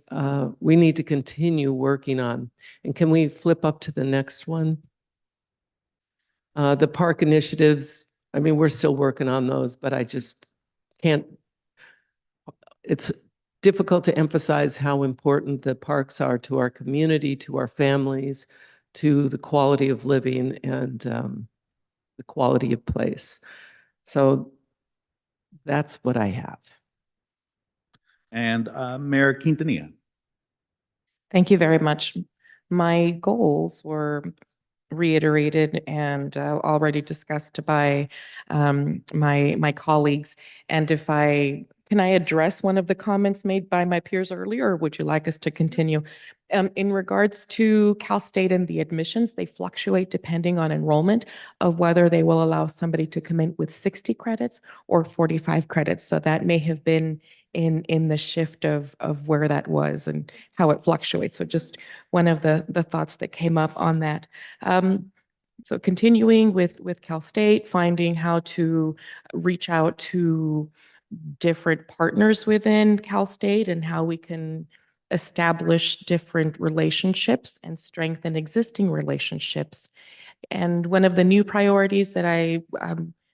we need to continue working on. And can we flip up to the next one? The park initiatives, I mean, we're still working on those, but I just can't, it's difficult to emphasize how important the parks are to our community, to our families, to the quality of living and the quality of place. So that's what I have. And Mayor Quintanilla. Thank you very much. My goals were reiterated and already discussed by my colleagues. And can I address one of the comments made by my peers earlier, or would you like us to continue? In regards to Cal State and the admissions, they fluctuate depending on enrollment of whether they will allow somebody to come in with 60 credits or 45 credits. So that may have been in the shift of where that was and how it fluctuates. So just one of the thoughts that came up on that. So continuing with Cal State, finding how to reach out to different partners within Cal State and how we can establish different relationships and strengthen existing relationships. And one of the new priorities that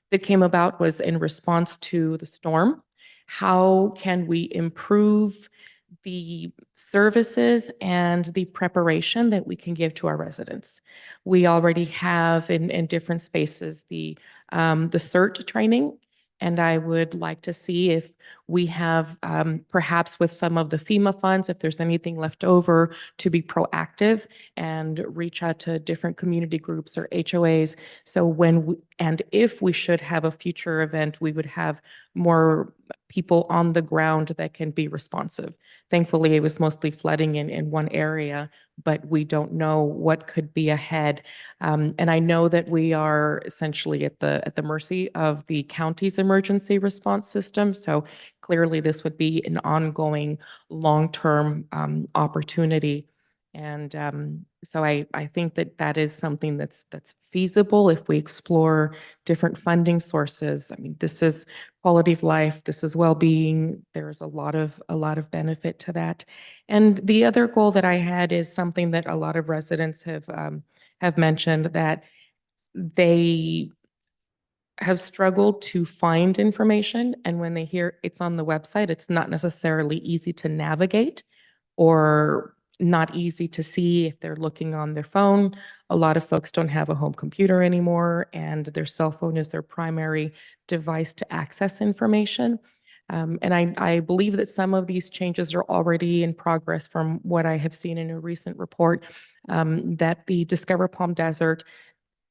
that came about was in response to the storm. How can we improve the services and the preparation that we can give to our residents? We already have in different spaces the CERT training, and I would like to see if we have perhaps with some of the FEMA funds, if there's anything left over, to be proactive and reach out to different community groups or HOAs. So if we should have a future event, we would have more people on the ground that can be responsive. Thankfully, it was mostly flooding in one area, but we don't know what could be ahead. And I know that we are essentially at the mercy of the county's emergency response system. So clearly, this would be an ongoing, long-term opportunity. And so I think that is something that's feasible if we explore different funding sources. I mean, this is quality of life, this is well-being. There's a lot of benefit to that. And the other goal that I had is something that a lot of residents have mentioned, that they have struggled to find information, and when they hear it's on the website, it's not necessarily easy to navigate or not easy to see if they're looking on their phone. A lot of folks don't have a home computer anymore, and their cell phone is their primary device to access information. And I believe that some of these changes are already in progress from what I have seen in a recent report, that the Discover Palm Desert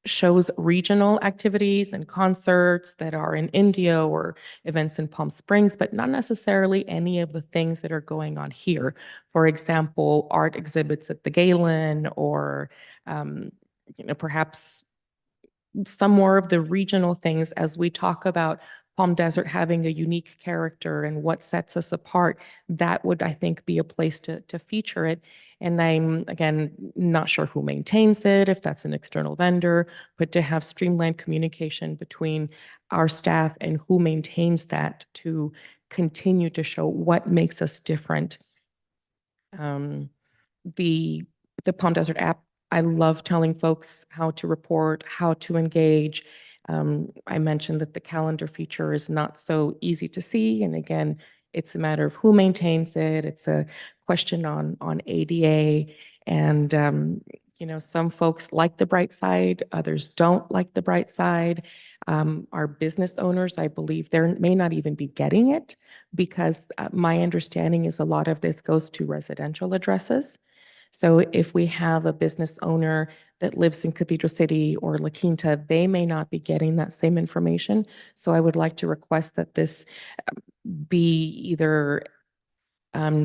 shows regional activities and concerts that are in Indio or events in Palm Springs, but not necessarily any of the things that are going on here. For example, art exhibits at the Galen, or perhaps some more of the regional things as we talk about Palm Desert having a unique character and what sets us apart. That would, I think, be a place to feature it. And I'm, again, not sure who maintains it, if that's an external vendor, but to have streamlined communication between our staff and who maintains that to continue to show what makes us different. The Palm Desert app, I love telling folks how to report, how to engage. I mentioned that the calendar feature is not so easy to see. And again, it's a matter of who maintains it. It's a question on ADA. And Some folks like the bright side, others don't like the bright side. Our business owners, I believe, they may not even be getting it because my understanding is a lot of this goes to residential addresses. So if we have a business owner that lives in Cathedral City or La Quinta, they may not be getting that same information. So I would like to request that this be either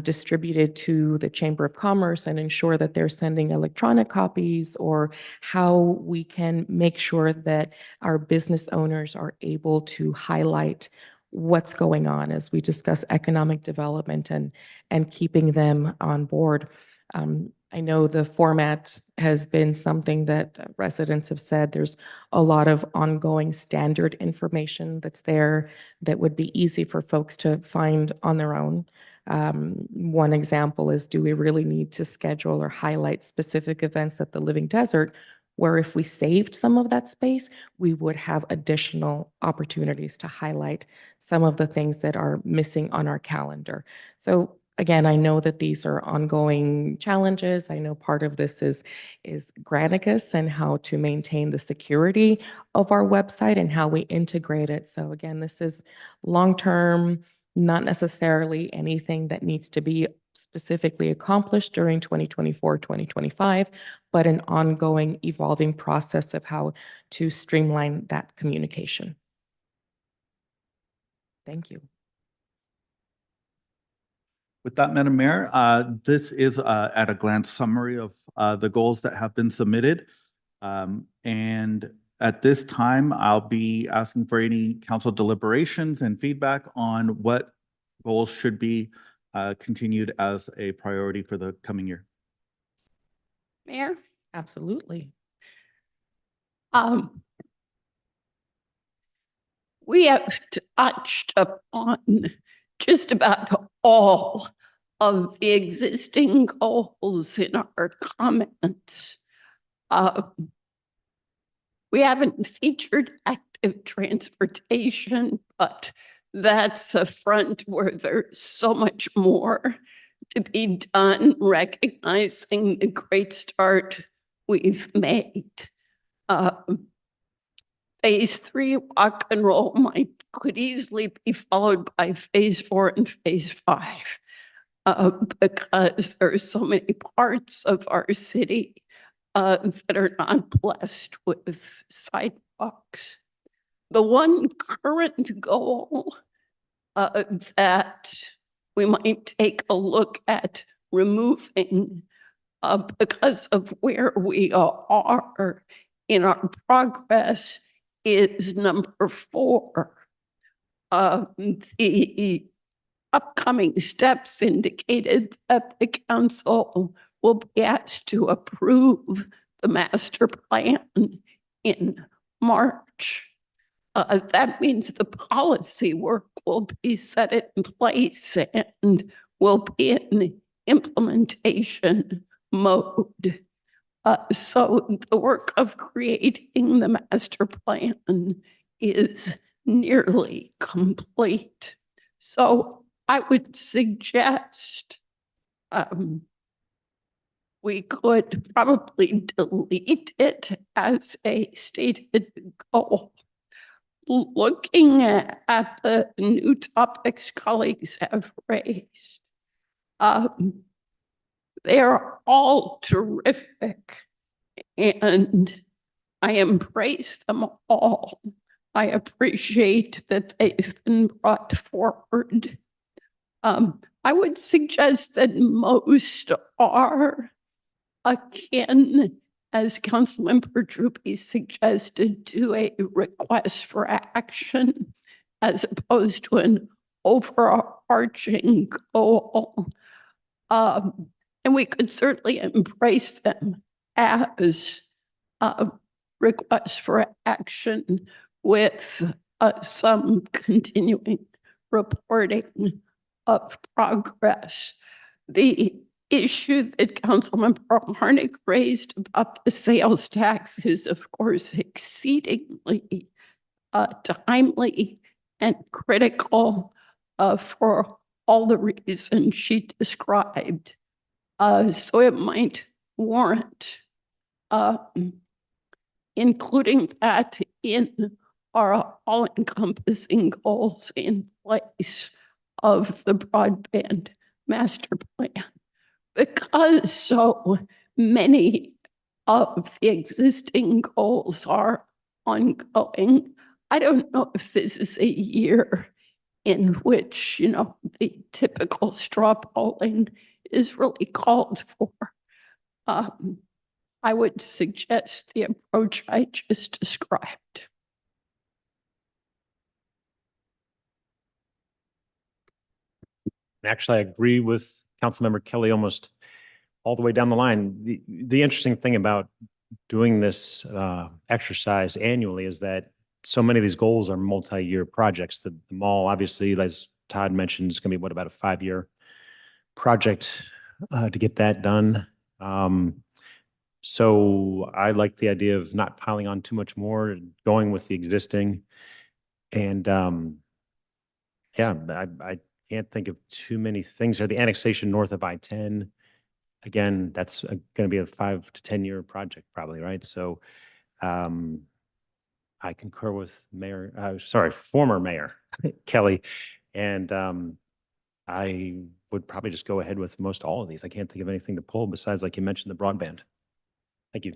distributed to the Chamber of Commerce and ensure that they're sending electronic copies, or how we can make sure that our business owners are able to highlight what's going on as we discuss economic development and keeping them on board. I know the format has been something that residents have said there's a lot of ongoing standard information that's there that would be easy for folks to find on their own. One example is, do we really need to schedule or highlight specific events at the Living Desert, where if we saved some of that space, we would have additional opportunities to highlight some of the things that are missing on our calendar. So again, I know that these are ongoing challenges. I know part of this is Granicus and how to maintain the security of our website and how we integrate it. So again, this is long-term, not necessarily anything that needs to be specifically accomplished during 2024, 2025, but an ongoing evolving process of how to streamline that communication. Thank you. With that, Madam Mayor, this is at a glance summary of the goals that have been submitted. And at this time, I'll be asking for any council deliberations and feedback on what goals should be continued as a priority for the coming year. Mayor? Absolutely. We have touched upon just about all of the existing goals in our comments. We haven't featured active transportation, but that's a front where there's so much more to be done, recognizing the great start we've made. Phase 3 walk and roll could easily be followed by phase 4 and phase 5 because there are so many parts of our city that are not blessed with sidewalks. The one current goal that we might take a look at removing because of where we are in our progress is number 4. The upcoming steps indicated that the council will be asked to approve the master plan in March. That means the policy work will be set in place and will be in implementation mode. So the work of creating the master plan is nearly complete. So I would suggest we could probably delete it as a stated goal. Looking at the new topics colleagues have raised, they're all terrific, and I embrace them all. I appreciate that they've been brought forward. I would suggest that most are akin, as Councilmember Drupy suggested, to a request for action as opposed to an overarching goal. And we could certainly embrace them as requests for action with some continuing reporting of progress. The issue that Councilmember Harnick raised about the sales tax is, of course, exceedingly timely and critical for all the reasons she described. So it might warrant including that in our all-encompassing goals in place of the broadband master plan. Because so many of the existing goals are ongoing, I don't know if this is a year in which, the typical straw polling is really called for. I would suggest the approach I just described. Actually, I agree with Councilmember Kelly almost all the way down the line. The interesting thing about doing this exercise annually is that so many of these goals are multi-year projects. The mall, obviously, as Todd mentioned, is going to be what, about a 5-year project to get that done. So I like the idea of not piling on too much more, going with the existing. And yeah, I can't think of too many things here. The annexation north of I-10, again, that's going to be a 5 to 10 year project probably, right? So I concur with former Mayor Kelly. And I would probably just go ahead with most all of these. I can't think of anything to pull besides, like you mentioned, the broadband. Thank you.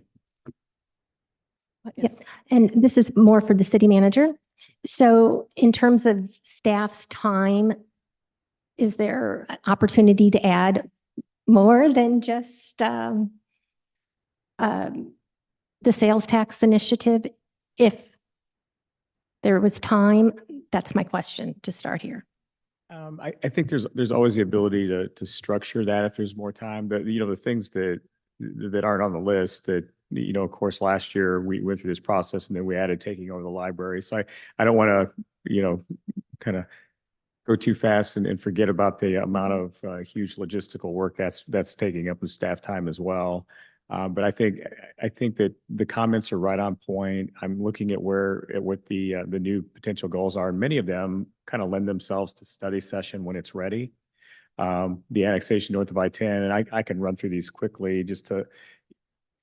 Yes, and this is more for the city manager. So in terms of staff's time, is there an opportunity to add more than just the sales tax initiative? If there was time, that's my question to start here. I think there's always the ability to structure that if there's more time. That the things that aren't on the list that of course last year we went through this process and then we added taking over the library. So I don't want to kind of go too fast and forget about the amount of huge logistical work that's taking up with staff time as well. But I think that the comments are right on point. I'm looking at what the new potential goals are, and many of them kind of lend themselves to study session when it's ready. The annexation north of I-10, and I can run through these quickly just to.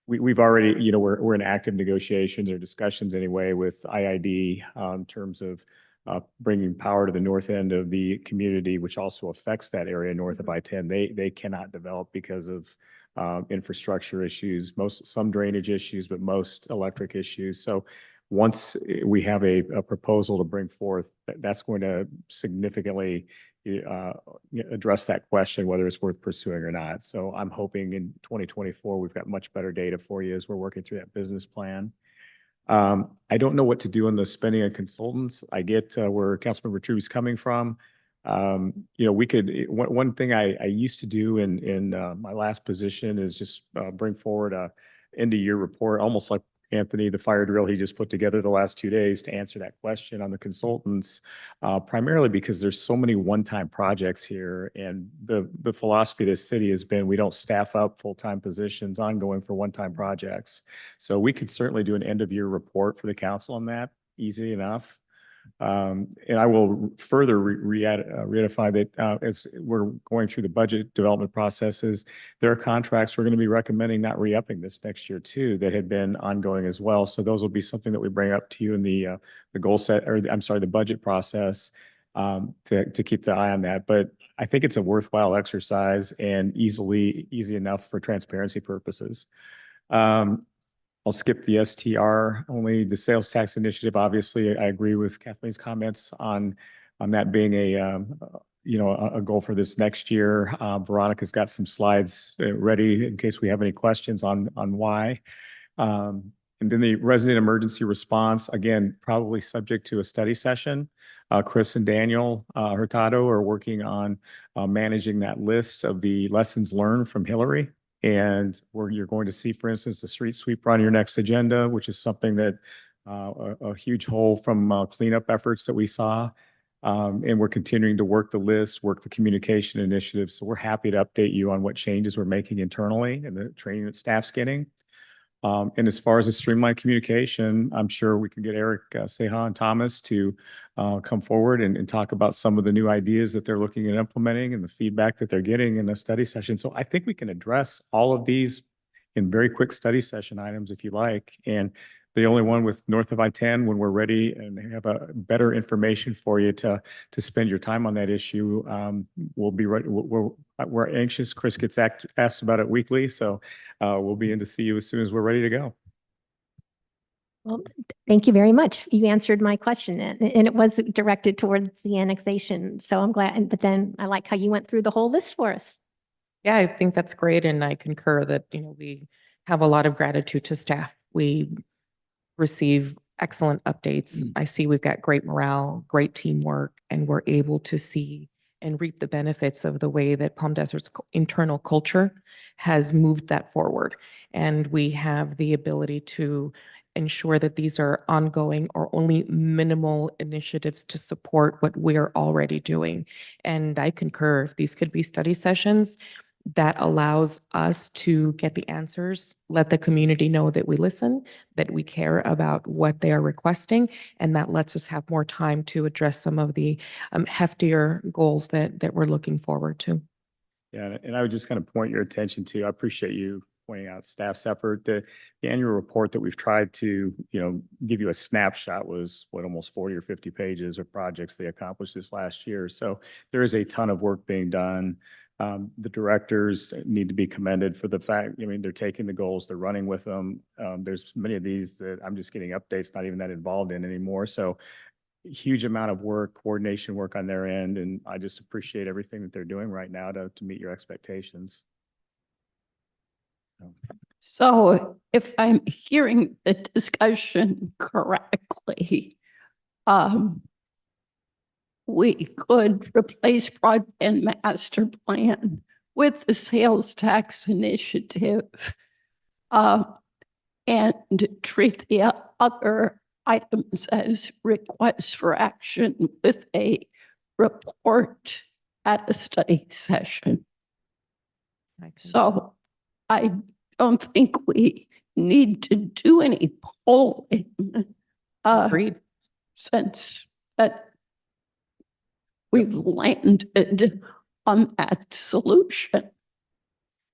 We've already, we're in active negotiations or discussions anyway with IID in terms of bringing power to the north end of the community, which also affects that area north of I-10. They cannot develop because of infrastructure issues, some drainage issues, but most electric issues. So once we have a proposal to bring forth, that's going to significantly address that question, whether it's worth pursuing or not. So I'm hoping in 2024, we've got much better data for you as we're working through that business plan. I don't know what to do on the spending on consultants. I get where Councilmember Truby's coming from. We could, one thing I used to do in my last position is just bring forward a end of year report, almost like Anthony, the fire drill he just put together the last 2 days to answer that question on the consultants, primarily because there's so many one-time projects here. And the philosophy of this city has been, we don't staff up full-time positions ongoing for one-time projects. So we could certainly do an end of year report for the council on that, easy enough. And I will further reiterate that as we're going through the budget development processes, there are contracts we're going to be recommending not re-upping this next year too that had been ongoing as well. So those will be something that we bring up to you in the goal set, or the budget process to keep the eye on that. But I think it's a worthwhile exercise and easy enough for transparency purposes. I'll skip the STR, only the sales tax initiative. Obviously, I agree with Kathleen's comments on that being a goal for this next year. Veronica's got some slides ready in case we have any questions on why. And then the resident emergency response, again, probably subject to a study session. Chris and Daniel Hurtado are working on managing that list of the lessons learned from Hillary. And where you're going to see, for instance, the street sweeper on your next agenda, which is something that a huge hole from cleanup efforts that we saw. And we're continuing to work the list, work the communication initiatives. So we're happy to update you on what changes we're making internally and the training that staff's getting. And as far as the streamlined communication, I'm sure we can get Eric Seha and Thomas to come forward and talk about some of the new ideas that they're looking at implementing and the feedback that they're getting in a study session. So I think we can address all of these in very quick study session items if you like. And the only one with north of I-10, when we're ready and have a better information for you to spend your time on that issue, we'll be ready. We're anxious. Chris gets asked about it weekly, so we'll be in to see you as soon as we're ready to go. Well, thank you very much. You answered my question, and it was directed towards the annexation. So I'm glad, but then I like how you went through the whole list for us. Yeah, I think that's great. And I concur that, we have a lot of gratitude to staff. We receive excellent updates. I see we've got great morale, great teamwork, and we're able to see and reap the benefits of the way that Palm Desert's internal culture has moved that forward. And we have the ability to ensure that these are ongoing or only minimal initiatives to support what we're already doing. And I concur, if these could be study sessions, that allows us to get the answers, let the community know that we listen, that we care about what they are requesting, and that lets us have more time to address some of the heftier goals that we're looking forward to. Yeah, and I would just kind of point your attention to, I appreciate you pointing out staff's effort. The annual report that we've tried to, give you a snapshot was almost 40 or 50 pages of projects they accomplished this last year. So there is a ton of work being done. The directors need to be commended for the fact, they're taking the goals, they're running with them. There's many of these that I'm just getting updates, not even that involved in anymore. So huge amount of work, coordination work on their end. And I just appreciate everything that they're doing right now to meet your expectations. So if I'm hearing the discussion correctly, we could replace broadband master plan with the sales tax initiative and treat the other items as requests for action with a report at a study session. So I don't think we need to do any polling. Agreed. Since that we've landed on that solution.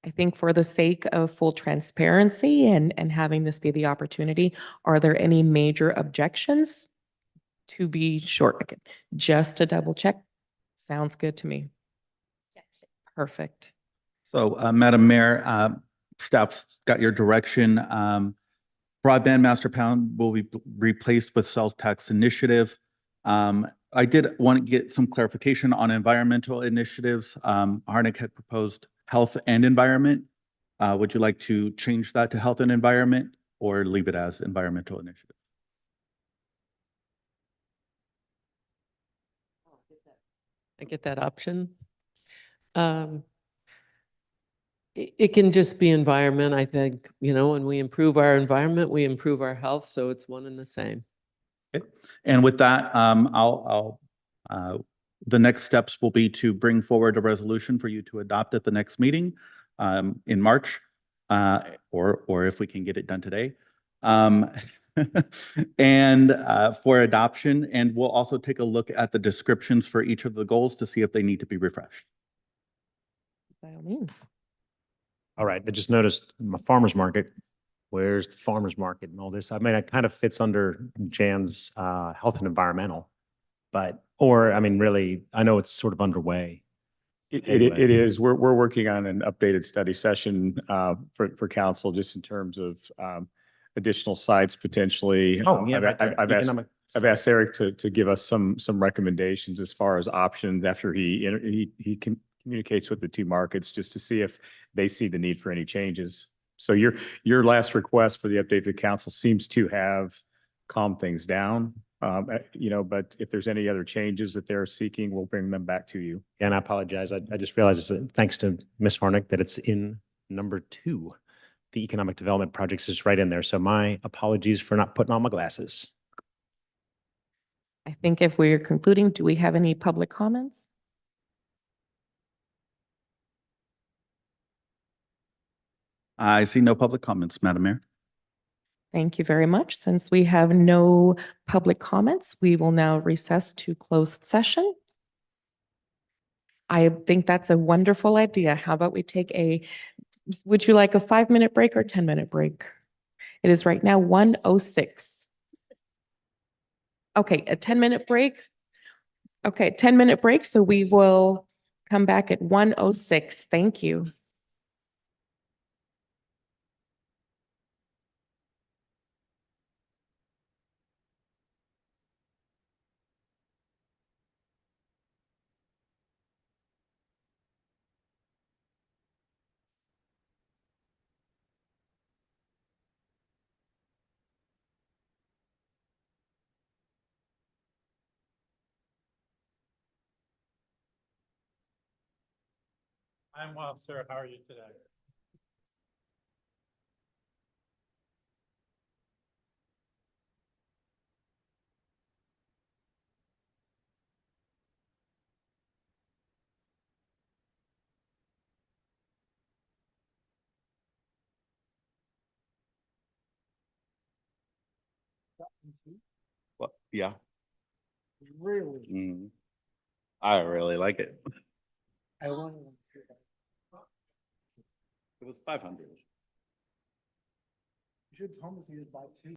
I think for the sake of full transparency and having this be the opportunity, are there any major objections? To be sure, just to double check. Sounds good to me. Perfect. So, Madam Mayor, staff's got your direction. Broadband master plan will be replaced with sales tax initiative. I did want to get some clarification on environmental initiatives. Harnack had proposed health and environment. Would you like to change that to health and environment or leave it as environmental initiative? I get that option. It can just be environment. I think, when we improve our environment, we improve our health. So it's one and the same. Okay. And with that, the next steps will be to bring forward a resolution for you to adopt at the next meeting in March, or if we can get it done today. And for adoption, and we'll also take a look at the descriptions for each of the goals to see if they need to be refreshed. By all means. All right, I just noticed my farmer's market. Where's the farmer's market and all this? I mean, it kind of fits under Jan's health and environmental, really, I know it's sort of underway. It is. We're working on an updated study session for council, just in terms of additional sites potentially. Oh, yeah, right there. I've asked Eric to give us some recommendations as far as options after he communicates with the two markets, just to see if they see the need for any changes. So your last request for the update to council seems to have calmed things down. But if there's any other changes that they're seeking, we'll bring them back to you. And I apologize. I just realized, thanks to Ms. Harnack, that it's in number 2. The economic development projects is right in there. So my apologies for not putting on my glasses. I think if we're concluding, do we have any public comments? I see no public comments, Madam Mayor. Thank you very much. Since we have no public comments, we will now recess to closed session. I think that's a wonderful idea. How about we take a Would you like a 5-minute break or 10-minute break? It is right now 1:06. Okay, a 10-minute break. Okay, 10-minute break. So we will come back at 1:06. Thank you. I'm well, sir. How are you today? Well, yeah. Really? I really like it. I want It was 500. You should tell me to buy two.